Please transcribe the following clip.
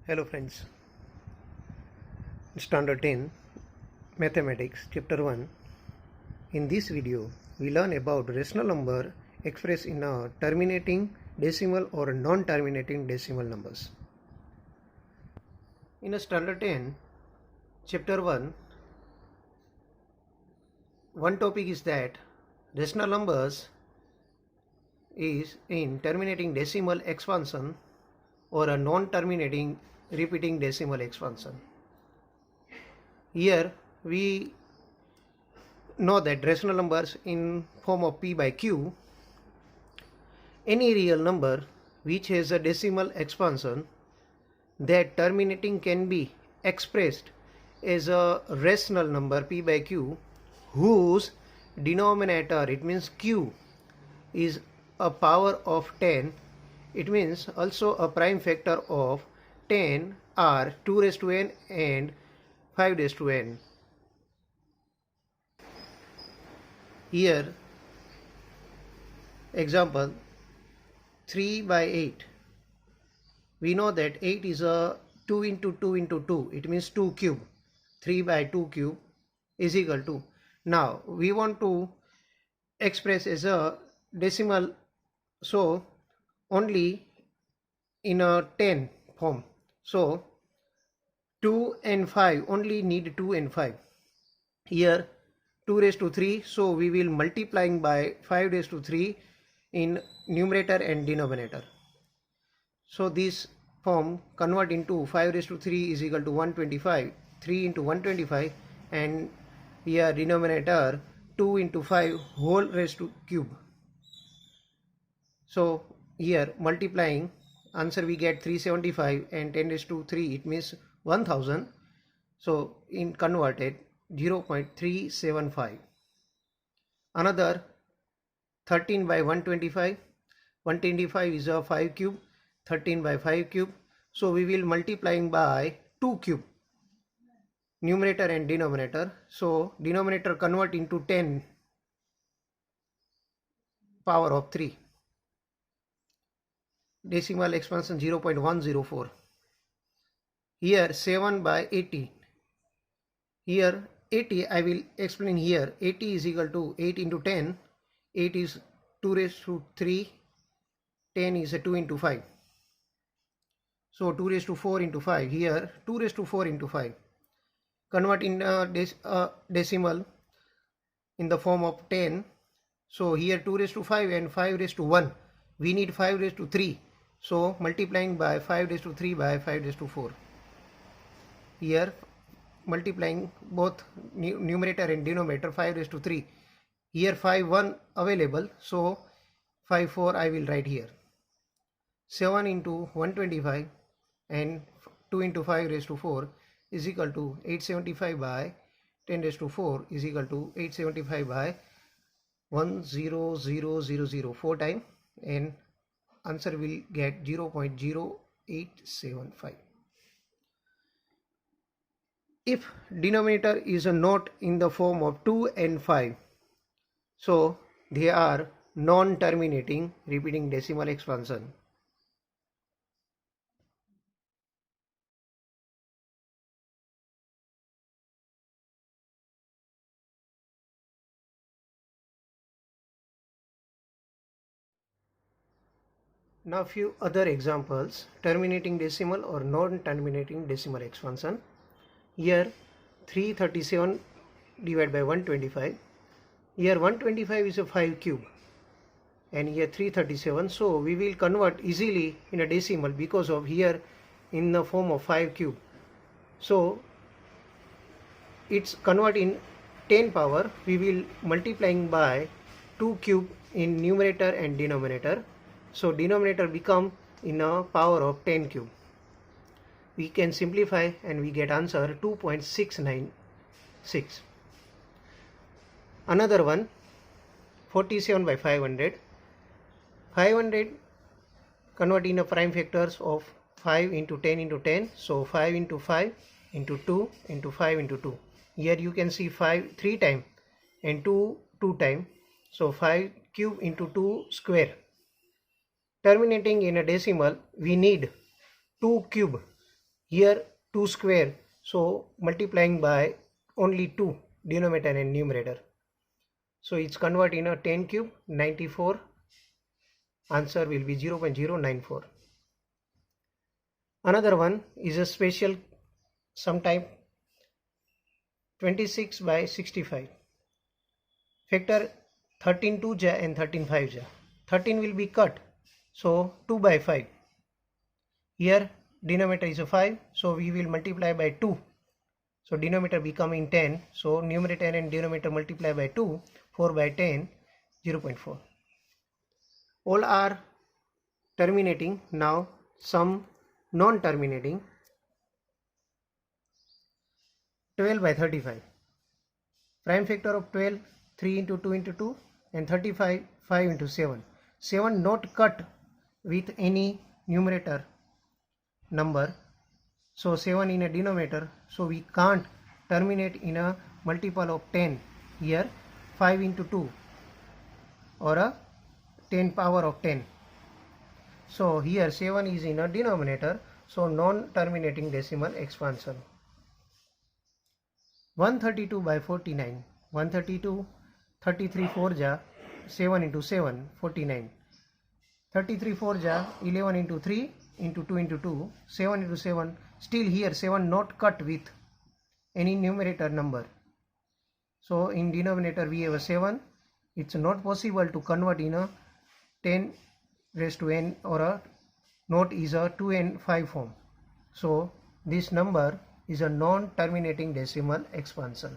Hello friends, Standard 10 Mathematics Chapter 1. In this video, we learn about rational number expressed in a terminating decimal or non-terminating decimal numbers. In a Standard 10 Chapter 1, one topic is that rational numbers is in terminating decimal expansion or a non-terminating repeating decimal expansion. Here we know that rational numbers in form of p by q, any real number which has a decimal expansion, that terminating can be expressed as a rational number p by q whose denominator, it means q, is a power of 10. It means also a prime factor of 10 are 2 raised to n and 5 raised to n. Here example 3 by 8. We know that 8 is a 2 into 2 into 2. It means 2 cube. 3 by 2 cube is equal to. Now we want to express as a decimal, so only in a 10 form. So 2 and 5 only need 2 and 5. Here 2 raised to 3, so we will multiplying by 5 raised to 3 in numerator and denominator. So this form convert into 5 raised to 3 is equal to 125, 3 into 125, and here denominator 2 into 5 whole raised to cube. So here multiplying, answer we get 375 and 10 raised to 3, it means 1000. So in converted 0.375. Another 13 by 125. 125 is a 5 cube. 13 by 5 cube. So we will multiplying by 2 cube. Numerator and denominator. So denominator convert into 10 power of 3. Decimal expansion 0.104. Here 7 by 80. Here 80 I will explain here. 80 is equal to 8 into 10. 8 is 2 raised to 3. 10 is a 2 into 5. So 2 raised to 4 into 5. Here 2 raised to 4 into 5. Convert in decimal in the form of 10. So here 2 raised to 5 and 5 raised to 1. We need 5 raised to 3. So multiplying by 5 raised to 3 by 5 raised to 4. Here multiplying both numerator and denominator, 5 raised to 3. Here 5 1 available, so 5 4 I will write here. 7 into 125 and 2 into 5 raised to 4 is equal to 875 by 10 raised to 4 is equal to 875 by 10000 4 times, and answer will get 0.0875. If denominator is a not in the form of 2 and 5, so they are non-terminating repeating decimal expansion. Now few other examples, terminating decimal or non-terminating decimal expansion. Here 337 divided by 125. Here 125 is a 5 cube and here 337. So we will convert easily in a decimal because of here in the form of 5 cube. So it's convert in 10 power. We will multiplying by 2 cube in numerator and denominator. So denominator become in a power of 10 cube. We can simplify and we get answer 2.696. Another one 47 by 500. 500 convert in a prime factors of 5 into 10 into 10. So 5 into 5 into 2 into 5 into 2. Here you can see 5 3 times and 2 2 times. So 5 cube into 2 square. Terminating in a decimal, we need 2 cube. Here 2 square, so multiplying by only 2 denominator and numerator. So it's convert in a 10 cube 94. Answer will be 0.094. Another one is a special sum type 26 by 65. Factor 13 2 ja and 13 5 ja. 13 will be cut, so 2 by 5. Here denominator is a 5, so we will multiply by 2. So denominator becoming 10, so numerator and denominator multiply by 2, 4 by 10, 0.4. All are terminating. Now some non-terminating. 12 by 35. Prime factor of 12, 3 into 2 into 2, and 35, 5 into 7. 7 not cut with any numerator number. So 7 in a denominator, so we can't terminate in a multiple of 10. Here 5 into 2 or a 10 power of 10. So here 7 is in a denominator, so non-terminating decimal expansion. 132 by 49. 132, 33 4 ja, 7 into 7, 49. 33 4 ja, 11 into 3 into 2 into 2, 7 into 7. Still here 7 not cut with any numerator number. So in denominator we have a 7. It's not possible to convert in a 10 raised to n or a not is a 2n 5 form. So this number is a non-terminating decimal expansion.